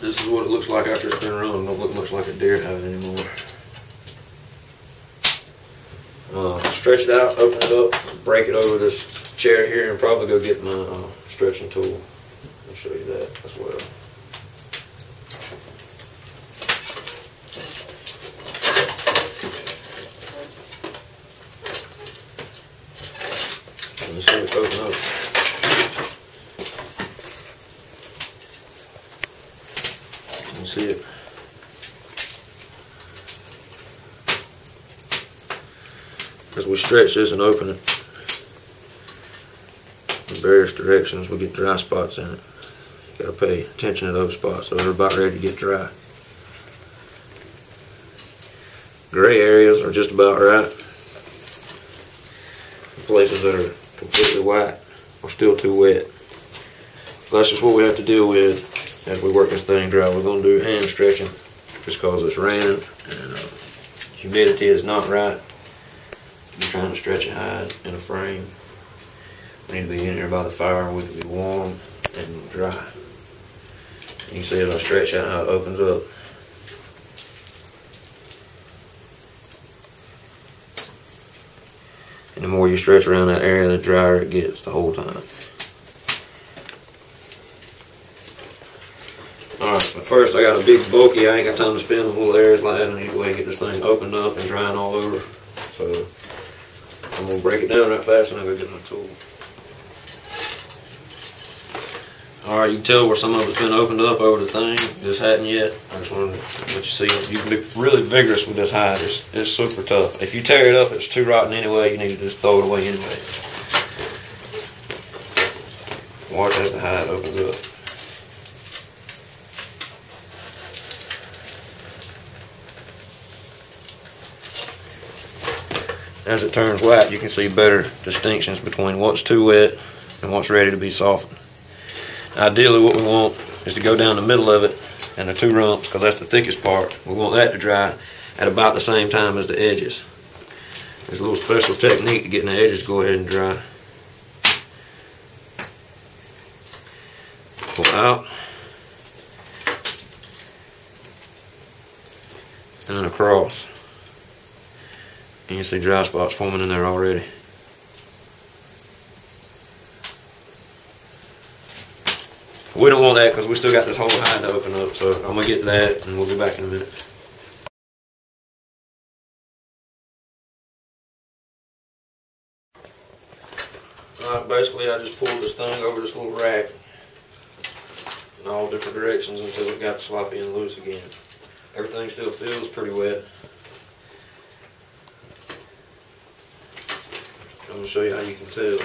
this is what it looks like after it's been run. It don't look much like a deer hide anymore. Stretch it out, open it up, break it over this chair here, and probably go get my stretching tool. I'll show you that as well. Let's see it open up. You can see it. As we stretch this and open it in various directions, we get dry spots in it. You gotta pay attention to those spots so they're about ready to get dry. Gray areas are just about right. Places that are completely white are still too wet. That's just what we have to deal with as we work this thing dry. We're going to do hand stretching just because it's raining and humidity is not right. We're trying to stretch a hide in a frame. We need to be in here by the fire. We can be warm and dry. You can see as I stretch out how it opens up. And the more you stretch around that area, the drier it gets the whole time. Alright, but first I got a big bulky, I ain't got time to spin on little areas like that. I need a way to get this thing opened up and drying all over. So I'm going to break it down right fast and I'll go get my tool. Alright, you can tell where some of it's been opened up over the thing. This hadn't yet. I just wanted to let you see it. You can be really vigorous with this hide. It's super tough. If you tear it up, it's too rotten anyway. You need to just throw it away anyway. Watch as the hide opens up. As it turns white, you can see better distinctions between what's too wet and what's ready to be softened. Ideally, what we want is to go down the middle of it and the two rumps, because that's the thickest part. We want that to dry at about the same time as the edges. There's a little special technique to getting the edges to go ahead and dry. Pull out and then across. And you see dry spots forming in there already. We don't want that because we still got this whole hide to open up, so I'm going to get to that and we'll be back in a minute. Alright, basically I just pulled this thing over this little rack in all different directions until it got sloppy and loose again. Everything still feels pretty wet. I'm going to show you how you can tell.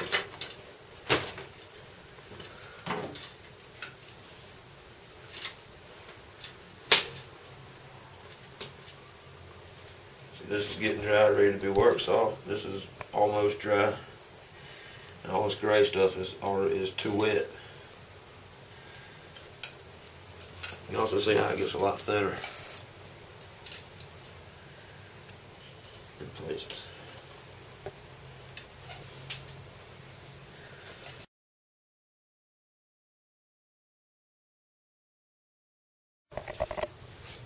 This is getting dry, ready to be worked soft. This is almost dry. And all this gray stuff is too wet. You can also see how it gets a lot thinner in places.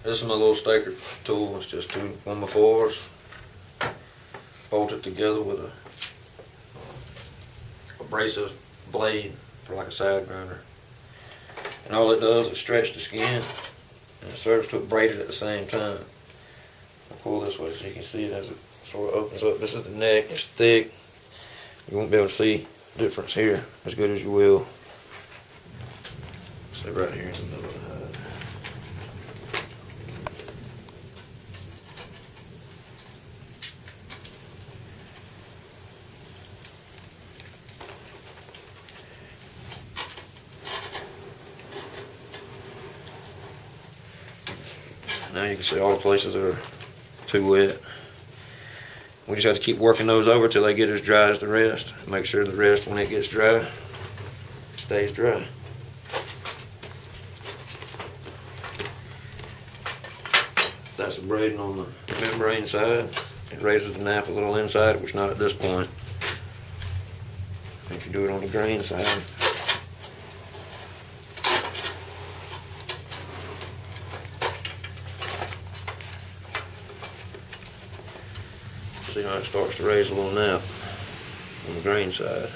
This is my little staker tool. It's just two 1x4s bolted together with a abrasive blade for like a side grinder. And all it does is stretch the skin and it serves to braid it at the same time. I'll pull this way so you can see it as it sort of opens up. This is the neck. It's thick. You won't be able to see the difference here as good as you will. See right here in the middle of the hide. Now you can see all the places that are too wet. We just have to keep working those over till they get as dry as the rest. Make sure the rest, when it gets dry, stays dry. That's the braiding on the membrane side. It raises the nap a little inside, which not at this point. If you do it on the grain side, See how it starts to raise a little now on the grain side.